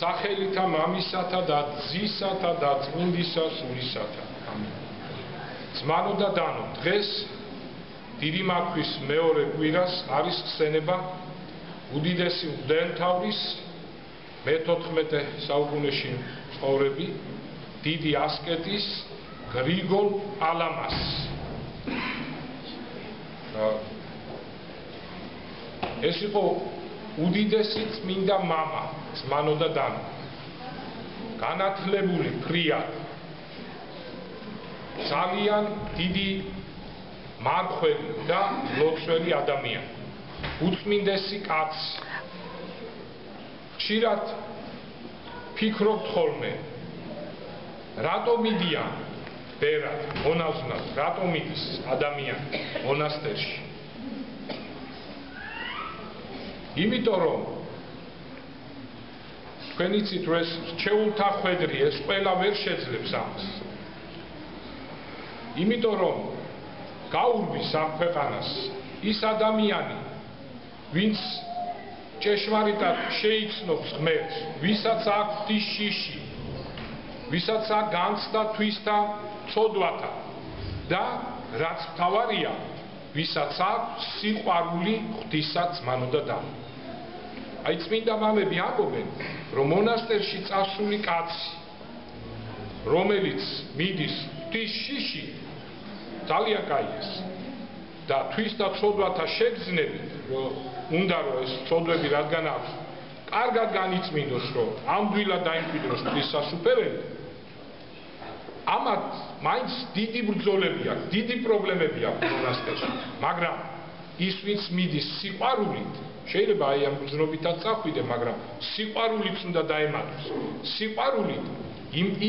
სახელითა მამისათა და ძისათა და წმინდისა სულისათა. ამინ. ძმანო და დანო, დღეს დიდი მაქვის მეორე კვირას არის ხსენება უდიდესი მღვდელმთავრის მე-14 საუკუნეში ცხოვრები დიდი ასკეტის გრიგოლ პალამას. ეს იყო უდიდესი წმინდა მამა, ძმანო და დანო. განათლებული ფრიად, ძალიან დიდი მარხველი და ლოცველი ადამიანი. უწმინდესი კაცი. ხშირად ფიქრობთ ხოლმე, რატომ მიდიან ბერად, მონაზვნად, რატომ მიდის ადამიანი მონასტერში? იმიტომ რომ თქვენ იცით რომ ეს რჩეულთა ხვედრი, ეს ყველა ვერ შეძლებს ამას. იმიტომ რომ გაურბის ამ ქვეყანას ის ადამიანი, ვინც ჭეშმარიტად შეიცნობს ღმერთს, ვისაც აქვს ღვთის შიში, ვისაც აქვს განცდა თვისთა ცოდვათა და რაც მთავარია, ვისაც აქვს სიყვარული ღვთისა ძმანო და დანო. აი წმინდა მამები ამბობენ, რომ მონასტერში წასული კაცი, რომელიც მიდის ღვთის შიში, ძალიან კაიეს და თვისთა ცოდვათა შეგრძნებით, რომ უნდა რომ ეს ცოდვები რადგან აქვს, კარგად განიწმინდოს, რომ ამდვილად დაიმკვიდროს ღვთის სასუფეველი, ამათ მაინც დიდი ბრძოლები აქვს, დიდი პრობლემები აქვს მონასტერში, მაგრამ ის ვინც მიდის სიყვარულით, შეიძლება აი ამ გზნობითაც წახვიდე, მაგრამ სიყვარულით უნდა დაემატოს. სიყვარულით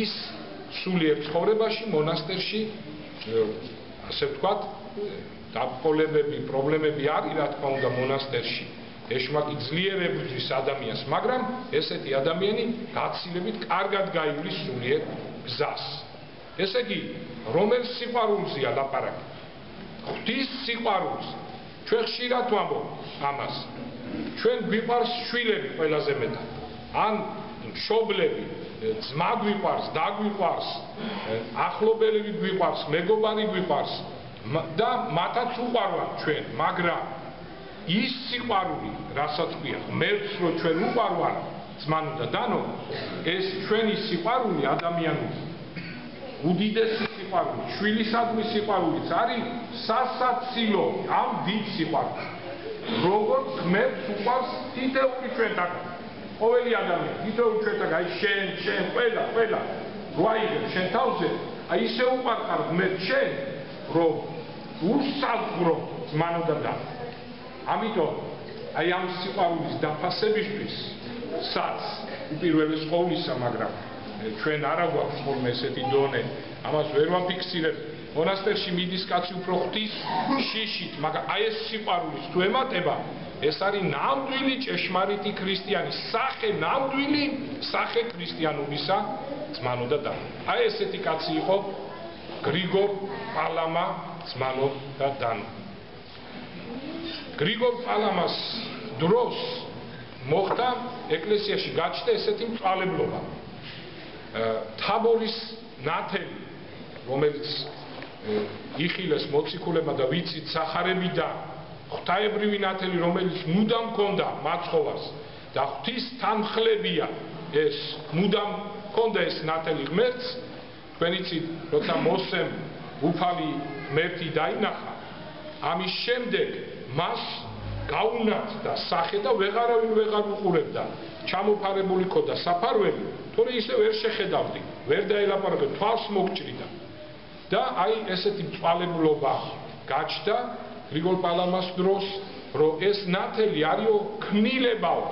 ის სულიერ ცხოვრებაში მონასტერში, ასე ვთქვათ, დაბრძოლებები, პრობლემები არის, რა თქმა უნდა, მონასტერში. ეშმაკი ძლიერებულის ადამიანს, მაგრამ ესეთი ადამიანი გაცილებით კარგად გაივლის სულიერ გზას. ესე იგი, რომელ სიყვარულზეა ლაპარაკი? ღვთის სიყვარულს. ჩვენ ხშირად ვამბობ ამას. ჩვენ გვიყვარს შვილები ყველაზე მეტად. ან მშობლები, ძმა გვიყვარს, და გვიყვარს, ახლობელები გვიყვარს, მეგობარი გვიყვარს და მათაც უყვარვართ ჩვენ, მაგრამ ის სიყვარული, რასაც ქვია, ღმერთს რო ჩვენ უყვარვართ, ძმანო და დანო, ეს ჩვენი სიყვარული ადამიანური, უდიდესი სიყვარული, შვილისადმი სიყვარულიც არის სასაცილო ამ დიდ სიყვარულს. როგორც ღმერთს უყვარს თითოეული ჩვენთაგან, ყოველი ადამიანი, თითოეული ჩვენთაგან, აი შენ, ყველა, რო აიღებ შენ თავზე, აი ისე უყვარხარ ღმერთს შენ, რომ უსაზღვრო ძმანო და დანო. ამიტომ აი ამ სიყვარულის დაფასებისთვის საც უპირველეს ყოვლისა, მაგრამ ჩვენ არა გვაქვს ხოლმე ესეთი დონე, ამას ვერ ვაფიქსირებ. მონასტერში მიდის კაცი უფრო ღვთის შიშით, მაგრამ აი ეს სიყვარულის თუ ემატება, ეს არის ნამდვილი ჭეშმარიტი ქრისტიანი, ნამდვილი სახე ქრისტიანობისა, ძმანო და დანო. აი ესეთი კაცი იყო გრიგოლ პალამა, ძმანო და დანო. გრიგოლ პალამას დროს მოხდა ეკლესიაში გაჩნდა ესეთი მწვალებლობა. თაბორის ნათელი, რომელიც იხილეს მოციქულებმა და ვიცით სახარებიდან, ღვთაებრივი ნათელი, რომელიც მუდამ ჰქონდა მაცხოვარს და ღვთის თანხლებია ეს, მუდამ ჰქონდა ეს ნათელი ღმერთს, თქვენ იცით, როცა მოსემ უფალი ღმერთი დაინახა, ამის შემდეგ მას გაუნათდა სახე და ვეღარავინ ვეღარ უყურებდა. ჩამოფარებული ქონდა საფარველი, თორე ისე ვერ შეხედავდი, ვერ დაელაპარაკე, თვალს მოგჭრიდა. და აი ესეთი მწვალებლობა გაჩნდა გრიგოლ პალამას დროს, რომ ეს ნათელი არისო ქმნილებაო,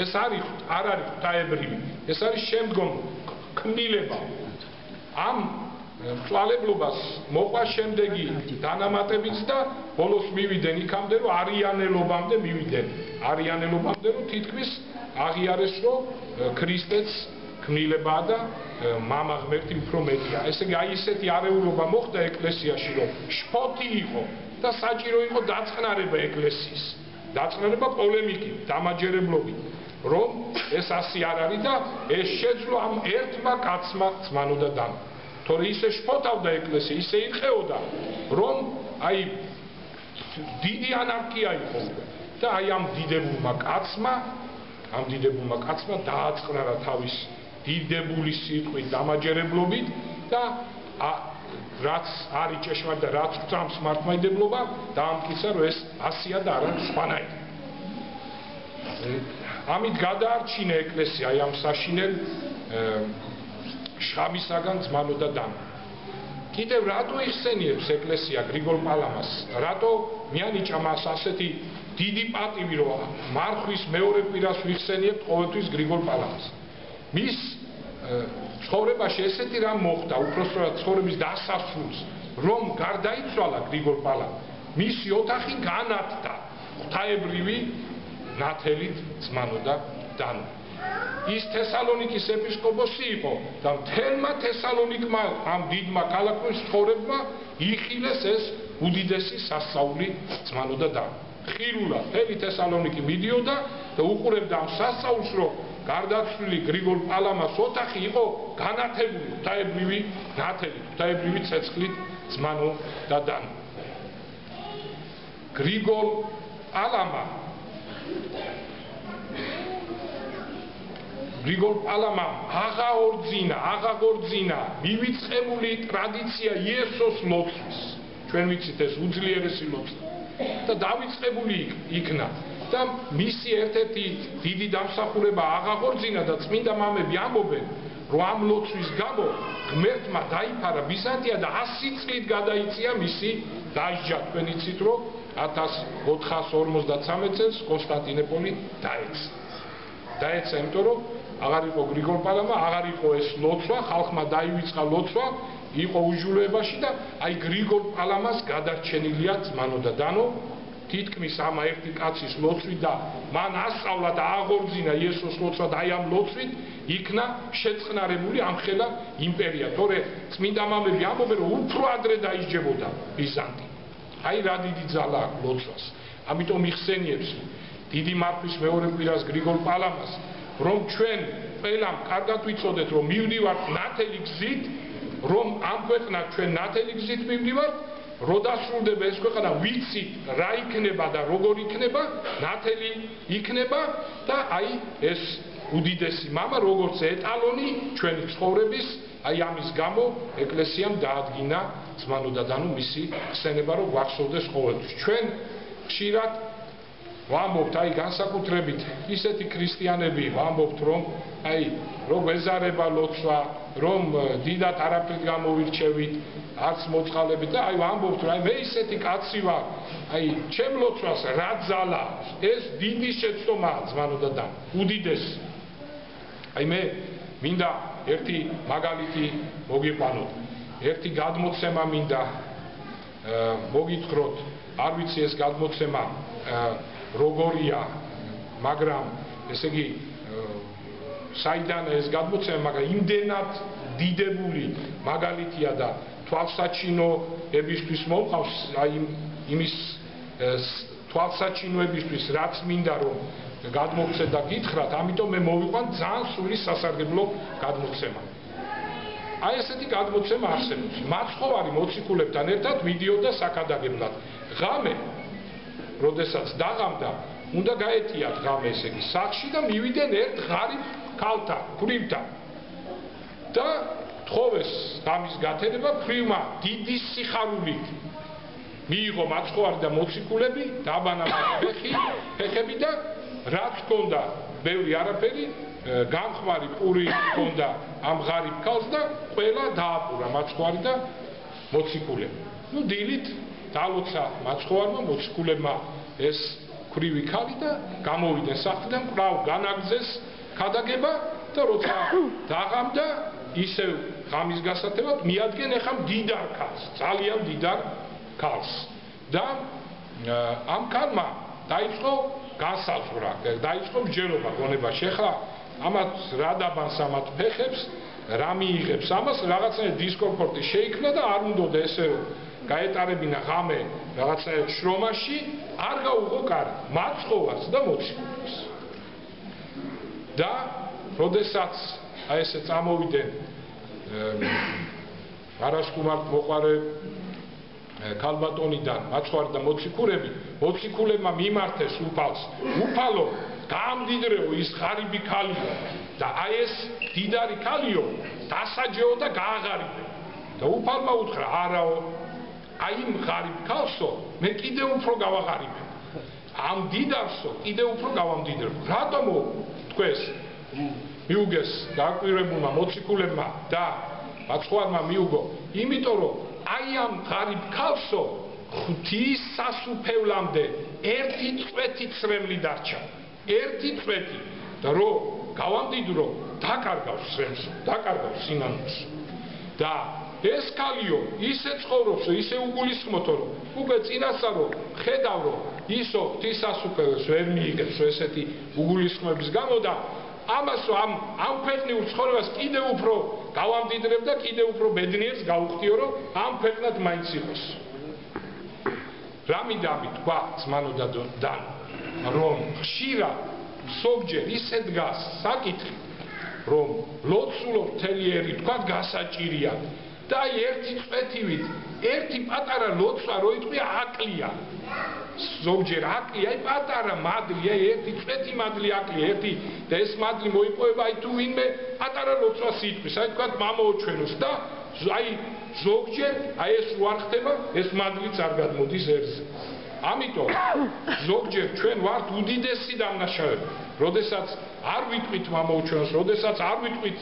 ეს არ არის ღვთაებრივი, ეს არის შემდგომ ქმნილებაო. ამ მწვალებლობას მოყვა შემდეგი დანამატებიც და ბოლოს მივიდნენ იქამდე, რომ არიანელობამდე მივიდნენ. არიანელობამდე, რომ თითქმის აღიარეს, რომ ქრისტეც ქმნილებაა და მამა ღმერთი უფრო მეტია. ესე იგი, აი ესეთი არეულობა მოხდა ეკლესიაში, რომ შფოთი იყო და საჭირო იყო დაწყნარება ეკლესიის. დაწყნარება პოლემიკით, დამაჯერებლობით. რომ ეს ასე არ არის და ეს შეძლო ამ ერთმა კაცმა ძმანო და დანო. თორე ისე შფოთავდა ეკლესია, ისე ირყეოდა, რომ აი დიდი ანარქია იყო და აი ამ დიდებულმა კაცმა დააწყნარა თავის დიდებული სიტყვით, დამაჯერებლობით და რაც არის ჭეშმარიტი და რაც წამს მართლმადიდებლობა დაამტკიცა, რომ ეს ასია და არა სხვანაირი. ამით გადაარჩინა ეკლესია აი ამ საშინელ შხამისაგან ძმანო და დანო. კიდევ რატო იხსენიებს ეკლესია გრიგოლ პალამას? რატო მიანიჭა მას ასეთი დიდი პატივი, რომ მარხვის მეორე კვირას ვიხსენიებთ ყოველთვის გრიგოლ პალამას? მის ცხოვრებაში ესეთი რამ მოხდა, უпроსტად ცხოვრების დასასრულს, რომ გარდაიცვალა გრიგოლ პალამა. მისი ოთახი განათდა ღვთაებრივი ნათელით ძმანო და დანო. ის თესალონიკის ეპისკოპოსი იყო და მთელმა თესალონიკმა ამ დიდმა ქალაქის ცხოვრებმა იხილეს ეს უდიდესი სასწაული ძმანო და დანო. ხილულად მთელი თესალონიკი მიდიოდა და უყურებდა ამ სასწაულს, რომ გარდაცვლილი გრიგოლ პალამას ოთახი იყო განათებული ღვთაებრივი ნათელით, ღვთაებრივი ცეცხლით ძმანო და დანო. გრიგოლ პალამა აღაღორძინა მივიწყებული ტრადიცია იესოს ლოცვის. ჩვენ ვიცით ეს უძლიერესი ლოცვა და დავიწყებული იქნა და მისი ერთ-ერთი დიდი დამსახურება აღაღორძინა და წმინდა მამები ამბობენ, რომ ამ ლოცვის გამო ღმერთმა დაიფარა ბიზანტია და 100 წლით გადაიწია მისი დასჯა. თქვენ იცით, რომ 1453 წელს კონსტანტინოპოლი დაეცა, იმიტომ რომ აღარ იყო გრიგოლ პალამა, აღარ იყო ეს ლოცვა, ხალხმა დაივიწყა ლოცვა, იყო უჯულეებაში და აი გრიგოლ პალამას გადარჩენილია ძმანო და დანო თითქმის ამ ერთი კაცის ლოცვით და მან ასწავლა და აღორძინა იესოს ლოცვა და აი ამ ლოცვით იქნა შეწყნარებული ამხელა იმპერია. თორე წმინდა მამები ამბობენ, რომ უფრო ადრე დაისჯებოდა ბიზანტი. აი რა დიდი ძალა აქვს ლოცვას. ამიტომ იხსენიებს დიდი მარხვის მეორე კვირას გრიგოლ პალამას, რომ ჩვენ ყველამ კარგად ვიცოდეთ, რომ მივდივართ ნათელი გზით, რომ ამ ქვეყნად ჩვენ ნათელი გზით მივდივართ, რო დასრულდება ეს ქვეყანა, ვიცით რა იქნება და როგორ იქნება, ნათელი იქნება და აი ეს უდიდესი მამა, როგორც ეტალონი ჩვენი ცხოვრების, აი ამის გამო ეკლესიამ დაადგინა ძმანო და დანო მისი ხსენება, რომ გვახსოვდეს ყოველთვის. ჩვენ ხშირად ვამბობთ, აი განსაკუთრებით ისეთი ქრისტიანები ვამბობთ, რომ აი რო გვეზარება ლოცვა, რომ დიდად არაფრით გამოვირჩევით, არც მოწყალებით და აი ვამბობთ, რომ აი მე ისეთი კაცი ვარ, აი ჩემ ლოცვას რა ძალა, ეს დიდი შეცდომაა ძმანო და დანო, უდიდესი. აი მე მინდა ერთი მაგალითი მოგიყვანოთ, ერთი გადმოცემა მინდა მოგითხროთ, არ ვიცი ეს გადმოცემა როგორია, მაგრამ ესე იგი საიდანაა ეს გადმოცემა, მაგრამ იმდენად დიდებული მაგალითია და თვალსაჩინოებისთვის მომყავს, აი იმის თვალსაჩინოებისთვის რაც მინდა რომ გადმოგცეთ და გითხრათ, ამიტომ მე მოვიყვან ძალიან სრული სასარგებლო გადმოცემა. აი ესეთი გადმოცემა არსებობს. მაცხოვარი მოციქულებთან ერთად მიდიოდა საქადაგებლად. ღამე როდესაც დაღამდა, უნდა გაეთიათ ღამე ესე იგი სახლში და მივიდნენ ერთ ღარიბ ქალთან, ქვრივთან. და თხოვეს ღამის გათენება, ქვრივმა დიდი სიხარულით მიიღო მაცხოვარი და მოციქულები, დაბანა ფეხები და რაც ჰქონდა, ბევრი არაფერი, გამხმარი პური ჰქონდა ამ ღარიბ ქალს და ყველა დააპურა მაცხოვარი და მოციქულები. ნუ დილით დალოცა მაცხოვარმა, მოციქულებმა ეს ქვრივი ქალი და გამოვიდნენ სახლიდან, კვლავ განაგზეს ქადაგება და როცა დაღამდა, ისევ ღამის გასათებად მიადგენ ახლა მდიდარ ქალს, ძალიან მდიდარ ქალს. და ამ ქალმა დაიწყო განსაზღვრა, დაიწყო მსჯელობა გონებაში. ახლა ამათ რა დაბანს ამათ ფეხებს, რა მიიღებს ამას, რაღაცნაირად დისკომფორტი შეიქმნა და არ უნდოდა ესე გაეტარებინა ღამე რაღაცნაირად შრომაში, არ გაუღო კარი მაცხოვარს და მოციქულებს. და როდესაც აი ესე წამოვიდნენ არასკუმართ მოყარე ქალბატონიდან მაცხვარი და მოციქულები, მოციქულებმა მიმართეს უფალს. უფალო, გამდიდრეო ის ღარიბი ქალიო და აი ეს დიდარი ქალიო დასაჯეო და გააღარიბე. და უფალმა უთხრა, არაო, აი იმ ღარიბ ქალსო მე კიდევ უფრო გავაღარიბებ. ამ დიდარსო კიდევ უფრო გავამდიდრებ. რატომო თქვენს მიუგეს დაკვირვებულმა მოციქულებმა და მაცხვარმა მიუგო, იმიტომ რომ აი ამ ღარიბ ქალსო ღვთის სასუფევლამდე ერთი წვეთი ცრემლი დარჩა. ერთი წვეთი და რომ გავამდიდრო დაკარგავს ცრემლს, დაკარგავს სინანულს. და ეს ქალიო ისე ცხოვრობს, ისე უგულისხმოთო, რომ უკვე წინასწარო ხედავ, რომ ისო ღვთის სასუფეველს ვერ მიიღებს ესეთი უგულისხმების გამო და ამასო ამ ქვეყნიურ ცხოვრებას კიდევ უფრო გავამდიდრებ და კიდევ უფრო ბედნიერს გავხდიო, რომ ამ ქვეყნად მაინც იყოს. რა მინდა ამით თქვა ძმანო და დანო, რომ ხშირად ზოგჯერ ისე დგას საკითხი, რომ ლოცულობ მთელი ერი თქვა გასაჭირია და აი ერთი წვეთივით, ერთი პატარა ლოცვა რო იტყვია აკლია. ზოგჯერ აკლია, აი პატარა მადლი, აი ერთი წვეთი მადლი აკლია, ერთი და ეს მადლი მოიპოვება აი თუ ვინმე პატარა ლოცვას იტყვის, აი თქვა მამაოჩვენოს და აი ზოგჯერ აი ეს რო არ ხდება, ეს მადლიც არ გადმოდის ერზე. ამიტომ ზოგჯერ ჩვენ ვართ უდიდესი დამნაშავეები. როდესაც არ ვიტყვით მამაოჩვენოს, როდესაც არ ვიტყვით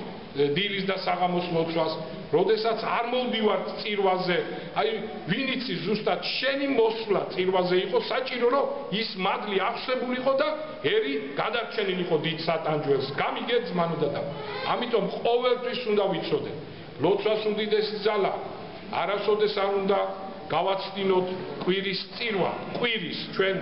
დილის და საღამოს ლოცვას, როდესაც არ მოვდივართ წირვაზე, აი ვინ იცი ზუსტად შენი მოსვლა წირვაზე იყო საჭირო, რომ ის მადლი აღსებულიყო და ერი გადარჩენილიყო დიდ სატანჯველს. გამიგეთ ძმანო და და. ამიტომ ყოველთვის უნდა ვიცოდეთ, ლოცვას უდიდესი ძალა, არასოდეს არ უნდა გავაცდინოთ კვირის წირვა, კვირის ჩვენ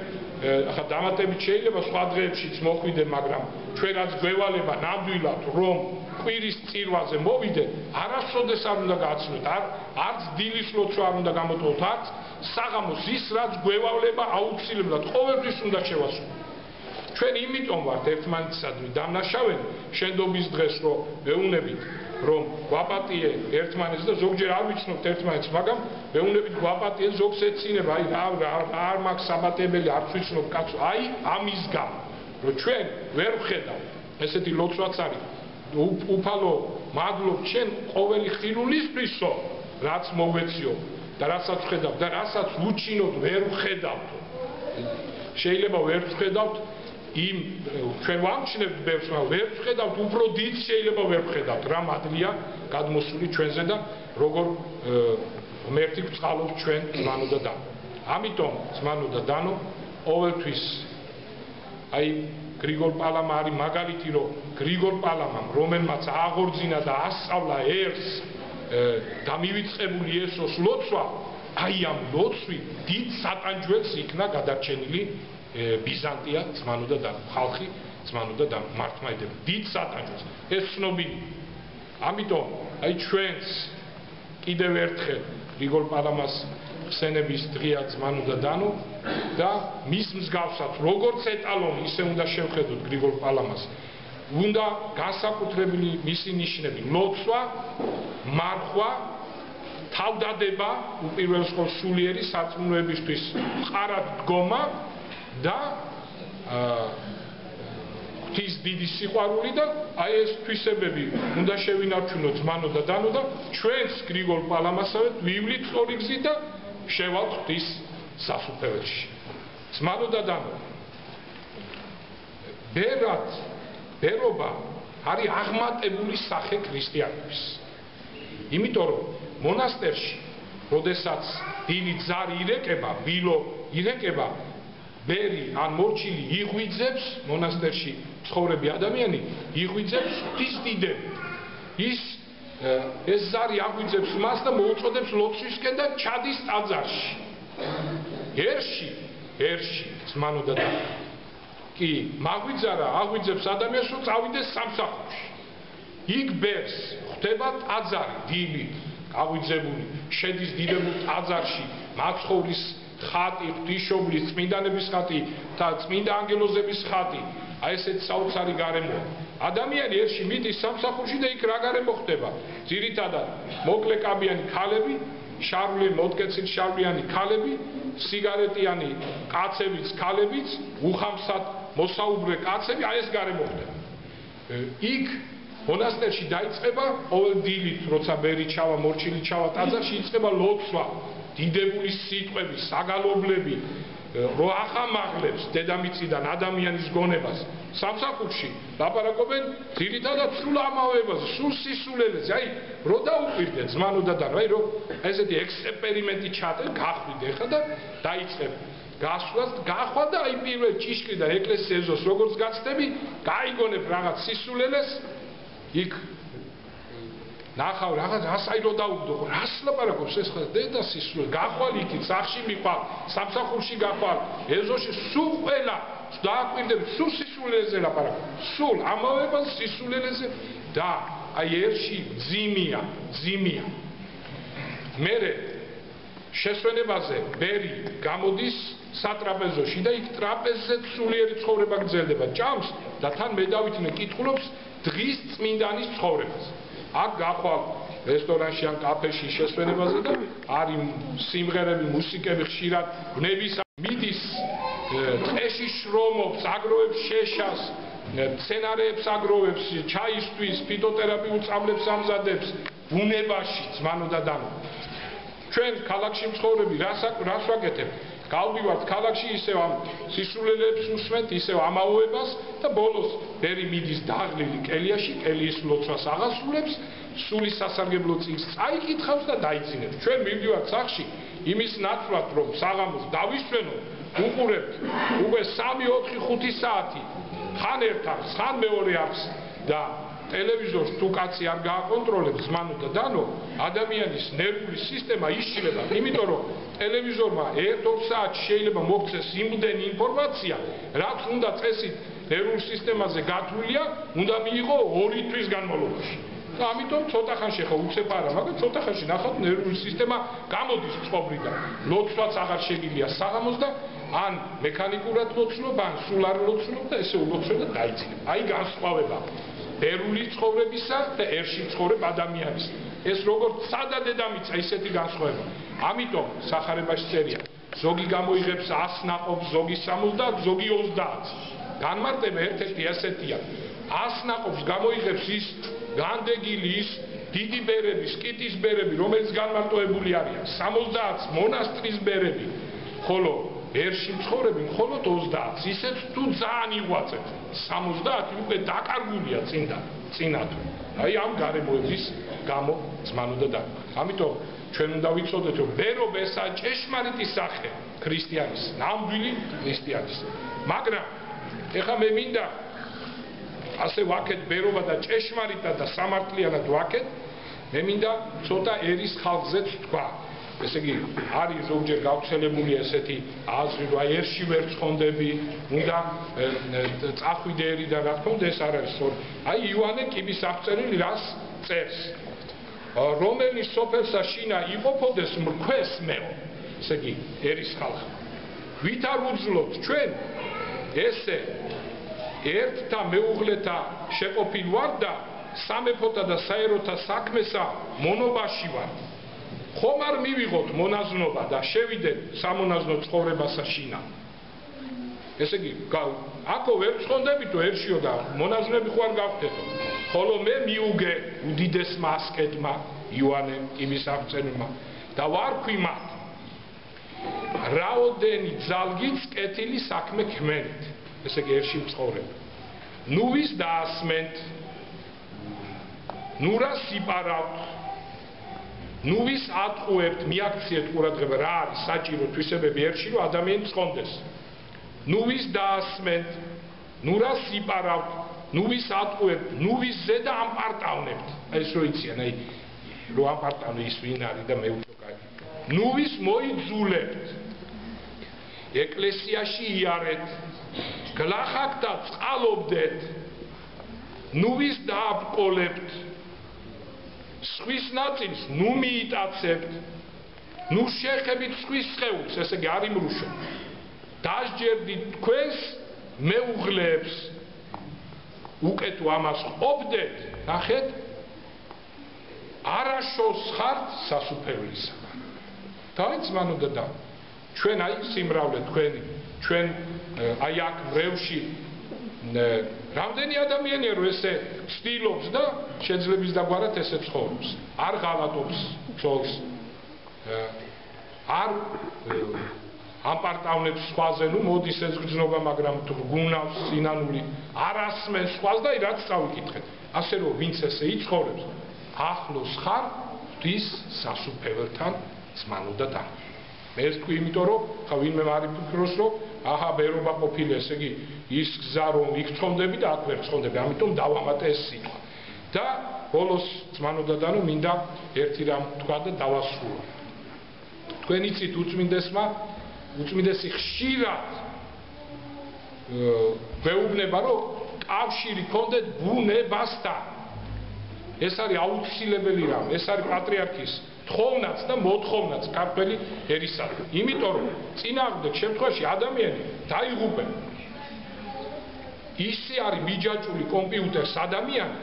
ახლა დამატებით შეიძლება სხვა დღეებშიც მოხვიდე, მაგრამ ჩვენ რაც გვევალება ნამდვილად რომ კვირის წირვაზე მოვიდეთ, არასოდეს არ უნდა გააცნოთ, არც დილის ლოცვა არ უნდა გამოტოვოთ, არც საღამოს ის რაც გვევალება აუცილებლად ყოველთვის უნდა შევასრულოთ. ჩვენ იმიტომ ვართ ერთმანეთისადმი დამნაშავენი შენდობის დღეს რომ ვეუნებით რომ გვაპატიე ერთმანეთს და ზოგჯერ არ ვიცნობთ ერთმანეთს, მაგრამ ვეუნებით გვაპატიე ზოგს ეცინება, აი არ მაქვს საბატებელი, არც ვიცნობ კაცო, აი ამის გამო, რომ ჩვენ ვერ ვხედავ, ესეთი ლოცვაც არის, უფალო მადლობ ჩვენ ყოველი ხილულისთვისო, რაც მოგვეციო და რასაც ვხედავთ და რასაც ვუჩინოთ ვერ ვხედავთ. შეიძლება ვერ ვხედავთ იმ ჩვენ ვამჩნევთ ბევრს, მაგრამ ვერ ვხედავთ უფრო დიდს შეიძლება ვერ ვხედავთ რა მადლია გადმოსული ჩვენზე და როგორ ღმერთი გვწყალობს ჩვენ ძმანო და დანო. ამიტომ ძმანო და დანო ყოველთვის აი გრიგოლ პალამა არის მაგალითი, რომ გრიგოლ პალამამ რომელმაც აღორძინა და ასწავლა ერს და მივიწყებული ესოს ლოცვა, აი ამ ლოცვით დიდ სატანჯველს იქნა გადარჩენილი ბიზანტია ძმანო და დანო, ხალხი ძმანო და დანო მართლმადიდებლები დიდ სატანჯველს. ეს ცნობილი. ამიტომ აი ჩვენს კიდევ ერთხელ გრიგოლ პალამას ხსენების დღეა ძმანო და დანო და მის მსგავსად როგორც ეტალონი ისე უნდა შევხედოთ გრიგოლ პალამას. უნდა განსაკუთრებული მისი ნიშნები ლოცვა, მარხვა, თავდადება, უპირველეს ყოვლისა სულიერი სარწმუნოებისთვის მყარად დგომა და ღვთის დიდი სიყვარული და აი ეს თვისებები უნდა შევინარჩუნოთ ძმანო და დანო და ჩვენს გრიგოლ პალამასავე ვივლით სწორი გზით და შევალთ ღვთის სასუფეველში. ძმანო და დანო, ბერობა არის აღმატებული სახე ქრისტიანობის. იმიტომ რომ მონასტერში, როდესაც დილი ძარი ირეკება, ვილო ირეკება, ბერი ან მორჩილი იღვიძებს მონასტერში ცხოვრები ადამიანი იღვიძებს ღვთის დიდებით. ეს ზარი აღვიძებს მას და მოუწოდებს ლოცვისკენ და ჩადის ტაძარში. ერში ძმანო და დანო. კი, მაღვიძარა აღვიძებს ადამიანს, რომ წავიდეს სამსახურში. იქ ბერს ხვდება ტაძარი, დილი, აღვიძებული, შედის დიდებულ ტაძარში, მაცხოვრის ხატი, ღვთისმშობლის, წმინდანების ხატი და წმინდა ანგელოზების ხატი აი ესეთ საოცარი გარემოა. ადამიანი ერთში მიდის სამსახურში და იქ რა გარემო ხდება? ძირითადად მოკლეკაბიანი ქალები, შარვლი მოტკეცილი შარვლიანი ქალები, სიგარეტიანი კაცებიც, ქალებიც, უხამსად მოსაუბრე კაცები, აი ეს გარემო ხდება. იქ მონასტერში დაიწყება ყოველ დილით, როცა ბერი ჩავა, მორჩილი ჩავა ტაძარში, იწყება ლოცვა, დიდებული სიტყვები, საგალობლები, რო ახამაღლებს დედამიწიდან ადამიანის გონებას. სამსახურში ლაპარაკობენ ძირითადად სულ ამავებაზე, სულ სისულელეზე. აი, რო დაუკვირდე ძმანო და დანო, აი რო ესეთი ექსპერიმენტი ჩატენ, გახვიდე ხა და დაიწყებ გასვლას, გახვა და აი პირველ ჭიშკრიდან ეკლესიის ეზოს როგორც გაცდები, გაიგონებ რაღაც სისულელეს, იქ ნახავ რაღაც ასაი რო დაუგდო, რას ლაპარაკობს ეს ხა დედა სისულელე, გახვალ იქით, სახში მიყვალ, სამსახურში გახვალ, ეზოში სულ ყველა დააკვირდები, სულ სისულელეზე ლაპარაკობ, სულ ამავებას სისულელეზე და აი ერთში ძიმია. მერე შესვენებაზე ბერი გამოდის სატრაპეზოში და იქ ტრაპეზზე სულიერი ცხოვრება გრძელდება. ჭამს და თან მე დავითმე კითხულობს დღის წმინდანის ცხოვრებას. აქ გახვალ რესტორანში ან კაფეში შესვენებაზე და არის სიმღერები, მუსიკები ხშირად ვნების მიდის ტყეში შრომობს, აგროვებს შეშას, მცენარეებს აგროვებს, ჩაისთვის, ფიტოთერაპიულ წამლებს ამზადებს, ბუნებაში ძმანო და დანო. ჩვენ ქალაქში მცხოვრები რას ვაკეთებ? გავდივართ ქალაქში ისევ ამ სისულელებს უსმენთ, ისევ ამაოებას და ბოლოს ბერი მიდის დაღლილი კელიაში, კელიის ლოცვას აღასრულებს, სულის სასარგებლო წიგნს წაიკითხავს და დაიძინებს. ჩვენ მივდივართ სახში იმის ნაცვლად, რომ საღამოს დავისვენო, უყურებთ უკვე 3-4-5 საათი, ხან ერთ არხს, ხან მეორე არხს და ტელევიზორს თუ კაცი არ გააკონტროლებს ძმანო და დანო, ადამიანის ნერვული სისტემა იშლება, იმიტომ რომ ტელევიზორმა 1-2 საათში შეიძლება მოგცეს იმდენი ინფორმაცია, რაც უნდა წესით ნერვულ სისტემაზე გათვლილია, უნდა მიიღო 2 თვის განმავლობაში. და ამიტომ ცოტა ხანში ხა უცებ არა, მაგრამ ცოტა ხანში ნახავთ ნერვული სისტემა გამოდის წყობრიდან. ლოცვაც აღარ შეგიძლია საღამოს და ან მექანიკურად ლოცნობ, ან სულ არ ლოცნობ და ესე ულოცვა და დაიძინებ. აი განსხვავება ბერული ცხოვრებისა და ერთში ცხოვრებ ადამიანის. ეს როგორც სადა დედამიწა, ისეთი განსხვავება. ამიტომ სახარებაში წერია, ზოგი გამოიღებს 100 ნაყოფს, ზოგი 70, ზოგი 30. განმარტება ერთ-ერთი ასეთია. 100 ნაყოფს გამოიღებს ის განდეგილი, ის დიდი ბერები, სკიტის ბერები, რომელიც განმარტოებული არიან. 70-ს მონასტრის ბერები, ხოლო ერთში მცხოვრები მხოლოდ 30-ს. ისეთ თუ ძალიან იღვაწეთ, 70 უკვე დაკარგულია წინათ. აი ამ გარემოების გამო ძმანო და დანო. ამიტომ ჩვენ უნდა ვიცოდეთ, რომ ბერობა ესაა ჭეშმარიტი სახე ქრისტიანის, ნამდვილი ქრისტიანის. მაგრამ ეხლა მე მინდა ასე ვაკეთ ბერობა და ჭეშმარიტად და სამართლიანად ვაკეთ, მე მინდა ცოტა ერის ხალხზეც თქვა. ესე იგი, არის ზოგჯერ გავრცელებული ესეთი აზრი, რომ აი ერში ვერ ცხონდები, უნდა წახვიდე ერიდან, რა თქმა უნდა ეს არ არის სწორი. აი იოანე კიბის აღწერილი რას წერს? რომელიც სოფელსა შინა იყოფოდეს მრქვეს მეო. ესე იგი, ერის ხალხი. ვით არ უძლოთ ჩვენ ესე ერთთა მეუღლეთა შეყოფილ ვარ და სამეფოთა და საეროთა საქმესა მონობაში ვარ. ხომ არ მივიღოთ მონაზნობა და შევიდეთ სამონაზნო ცხოვრებასა შინა. ესე იგი, აქო ვერ ცხონდებითო ერშიო და მონაზნები ხო არ გავხდეთო. ხოლო მე მიუგე უდიდესმა ასკეტმა იოანე იმის აღწერილმა და ვარქვი მათ. რაოდენი ძალგიც კეთილი საქმე ქმენით. ესე იგი, ერში მცხოვრები. ნუვის დაასმენთ, ნურას იპარავთ, ნუვის ატყუებთ, მიაქციეთ ყურადღება, რა არის საჭირო თვისებები ერთში, რომ ადამიანი ცხონდეს. ნუვის დაასმენთ, ნურას იპარავთ, ნუვის ატყუებთ, ნუვის ზედა ამპარტავნებთ. აი ეს რო იციან, აი რო ამპარტავნე ის ვინ არის და მე უფრო კარგი. ნუვის მოიძულებთ, ეკლესიაში იარეთ, გლახაკ და წყალობდეთ, ნუვის დააბკოლებთ, სხვის ნაწილს ნუ მიიტაცებთ, ნუ შეხებით სხვის სხეულს, ესე იგი არ იმრუშო. დასჯერდით თქვენს მეუღლეებს, უკეთ ამას ყოფდეთ, ნახეთ, არაშოს ხართ სასუფევლისა. დაიცმანოდა და ჩვენ აი სიმრავლე თქვენი, ჩვენ აი აქ მრევში რამდენი ადამიანია რომ ესე ცდილობს და შეძლებს დაგვარად ესე ცხოვრობს. არ ღალატობს ცოლს. არ ამპარტავნებს სხვაზე, ნუ მოდის ეს გრძნობა, მაგრამ გუნავს სინანული, არ ასმენს სხვას და რაც წავიკითხეთ. ასე რომ ვინც ესე იცხოვრებს, ახლოს ხარ ღვთის სასუფეველთან ზმანოდა და მე ეს თქვი, იმიტომ რომ ხა ვინმე არ იფიქროს, რომ აჰა ბერობა ყოფილი, ესე იგი ის გზა რომ იქ ცხონდები და აქ ვერ ცხონდები, ამიტომ დავამატე ეს სიტყვა. და ბოლოს ზმანოდა და ნუ მინდა ერთი რამ თქვა და დავასრულო. თქვენ იცით უწმინდესი ხშირად გვეუბნება, რომ კავშირი გქონდეთ ბუნებასთან. ეს არის აუცილებელი რამ, ეს არის პატრიარქის თხოვნაც და მოთხოვნაც ქართველი ერისადმი. იმიტომ რომ წინააღმდეგ შემთხვევაში ადამიანი დაიღუპება. ისე არის მიჯაჭული კომპიუტერს ადამიანი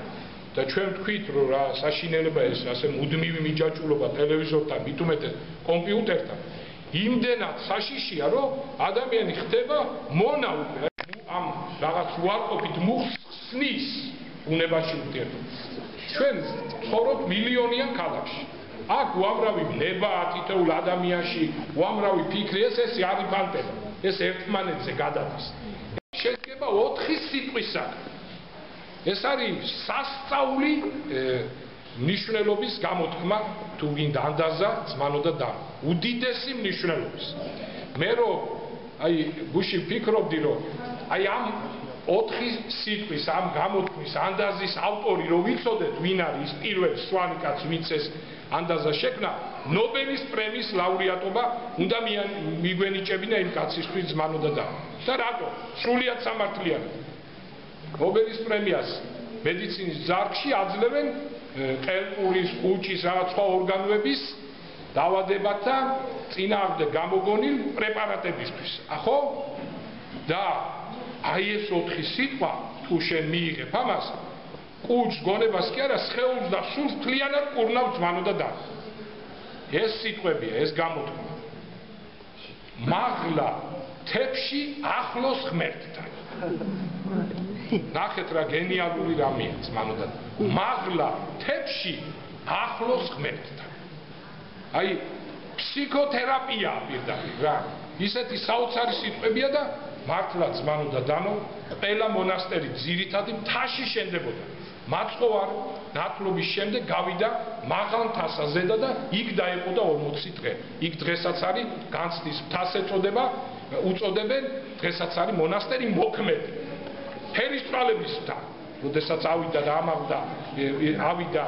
და ჩვენ ვთქვით, რომ რა საშინელება ეს ასე მუდმივი მიჯაჭულობა ტელევიზორთან, მით უმეტეს კომპიუტერთან. იმდენად საშიშია, რომ ადამიანი ხდება მონა უკვე ამ რაღაც უარყოფით მუხს ხსნის ბუნებაში ურთიერთობას. ჩვენ ცხოვრობთ მილიონიან ქალაქში. აქ უამრავი ნება თითოეულ ადამიანში, უამრავი ფიქრი, ეს არ იფანტება. ეს ერთმანეთზე გადადის. შედგება 4 სიტყვისაგან. ეს არის სასწაული მნიშვნელობის გამოთქმა, თუ გინდა ანდაზა, ზმანოდა და უდიდესი მნიშვნელობის. მე რომ აი გუში ფიქრობდი, რომ აი ამ 4 სიტყვის, ამ გამოთქმის ანდაზის ავტორი რო ვიცოდეთ, ვინ არის ის პირველი სვანი კაცი, ვინც ეს ანდაზა შექმნა, ნობელის პრემიის ლაურეატობა უნდა მიგვენიჭებინა იმ კაცისთვის ზმანოდა და. და რატო? სრულიად სამართლიანი. ნობელის პრემიას მედიცინის ძარგში აძლევენ ყელყურის, ხუჭის, რაღაც სხვა ორგანოების დაავადებათა წინააღმდეგ გამოგონილ პრეპარატებისთვის. ახო? და აი ეს 4 სიტყვა თუ შენ მიიღებ ამას, კუჭს გონებას კი არა, სხეულს და სულს მთლიანად კურნავს ზმანოდა და. ეს სიტყვებია, ეს გამოთქმა. მაღლა თებში ახლოს ღმერთთან. ნახეთ რა გენიალური რამეა ზმანოდა. მაღლა თებში ახლოს ღმერთთან. აი ფსიქოთერაპია პირდაპირ რა. ისეთი საოცარი სიტყვებია და მართლა ზმანოდა დანო ყველა მონასტერი ძირითადი მთაში შენდებოდა. მაცხოვარ ნათლობის შემდეგ გავიდა მაღალ მთაზე და იქ დაეყოდა 40 დღე. იქ დღესაც არის განცდის მთას უწოდებენ, დღესაც არის მონასტერი მოქმედი. ფერისწვალების მთა, როდესაც ავიდა და ამაღლდა, ავიდა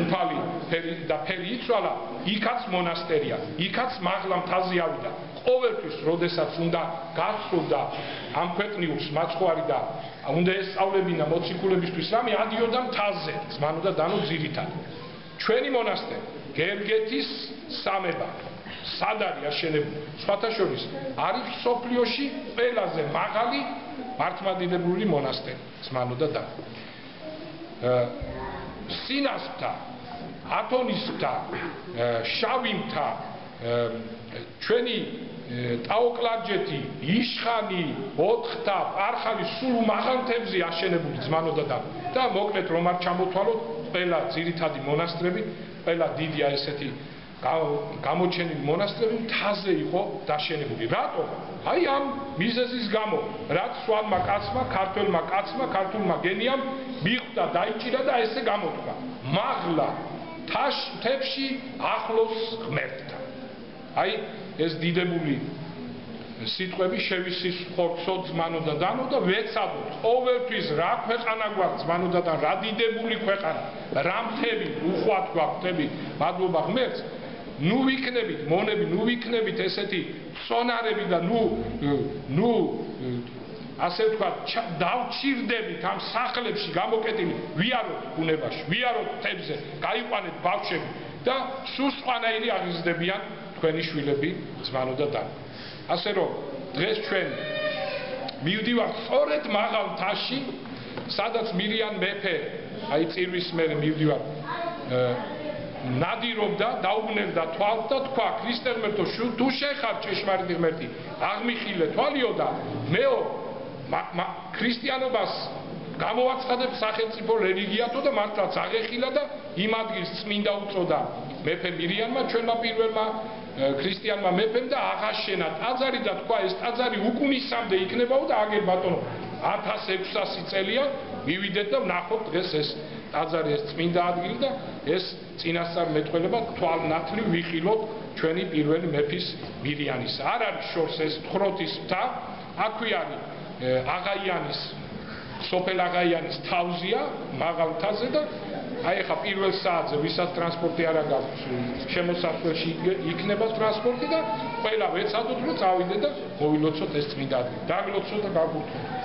უფალი და ფერი იცვალა, იქაც მონასტერია, იქაც მაღლა მთაზე ავიდა. ყოველთვის, როდესაც უნდა გასწრდა ამ ქვეყნიურს მაცხოვარი და უნდა ესწავლებინა მოციქულებისთვის რამე, ადიოდა მთაზე, ზმანოდა დანო ძირითად. ჩვენი მონასტერი, გერგეთის სამება, სად არის აშენებული? სხვათა შორის არის სოფლიოში ყველაზე მაღალი მართლმადიდებლური მონასტერი, ზმანოდა და. სინას მთა, ათონის მთა, შავი მთა, ჩვენი ტაოკლარჯეთი, იშხანი, ოთხთა, არხავის სულ მაღალ მთებზე აშენებული ზმანოდა და მოკლედ რომ არ ჩამოთვალოთ, ყველა ძირითადი მონასტრები, ყველა დიდია ესეთი გამოჩენილი მონასტრები მთაზე იყო დაშენებული. რატო? აი ამ მიზეზის გამო, რაც სვანმა კაცმა, ქართველმა კაცმა, ქართულმა გენიამ მიხვდა, დაიჭირა და ესე გამოთქვა. მაღლა თებში ახლოს ღმერთთან. აი ეს დიდებული სიტყვები შევისის ხორცო ზმანოდა დანო და ვეცადოთ ყოველთვის რა ქვეყანა გვაქვს ზმანოდა და რა დიდებული ქვეყანა, რა მთები, უხვად გვაქვს მთები, მადლობა ღმერთს. ნუ ვიქნებით მონები, ნუ ვიქნებით ესეთი სონარები და ნუ ასე ვთქვათ, დავჭირდებით ამ სახლებში გამოკეტილი, ვიაროთ ბუნებაში, ვიაროთ მთებზე, გაიყვანეთ ბავშვები და სულ სხვანაირი აღიზრდებიან თქვენი შვილები ზმანოდა და. ასე რომ დღეს ჩვენ მივდივარ სწორედ მაღალ მთაში, სადაც მირიან მეფე, აი წირვის მერე მივდივარ, ნადირობდა, დაუბნევდა თვალს და თქვა, ქრისტე ღმერთო, თუ შეხარ ჭეშმარიტი ღმერთი, აღმიხილე თვალიო და მეო ქრისტიანობას გამოვაცხადებ სახელმწიფო რელიგიათო და მართლაც აღეხილა და იმ ადგილს წმინდა უწოდა მეფე მირიანმა, ჩვენმა პირველმა ქრისტიანმა მეფემ და აღაშენა ტაძარი და თქვა, ეს ტაძარი უკუნისამდე იქნებაო და აგერ ბატონო 1600 წელია, მივიდეთ და ვნახოთ დღეს ეს ტაძარი, ეს წმინდა ადგილი და ეს წინასწარ მეტყველება თვალნათლივ ვიხილოთ ჩვენი პირველი მეფის მირიანის. არ არის შორს ეს თხროთის მთა, აქვე არის აღაიანის სოფელ აღაიანის თავზია მაღალ მთაზე და აი ახლა პირველ საათზე ვისაც ტრანსპორტი არ აქვს შემოსასვლელში იქნება ტრანსპორტი და ყველა ვეცადოთ რომ წავიდეთ და მოვილოცოთ ეს წმინდა ადგილი. დაგლოცოთ და გაგურთოთ.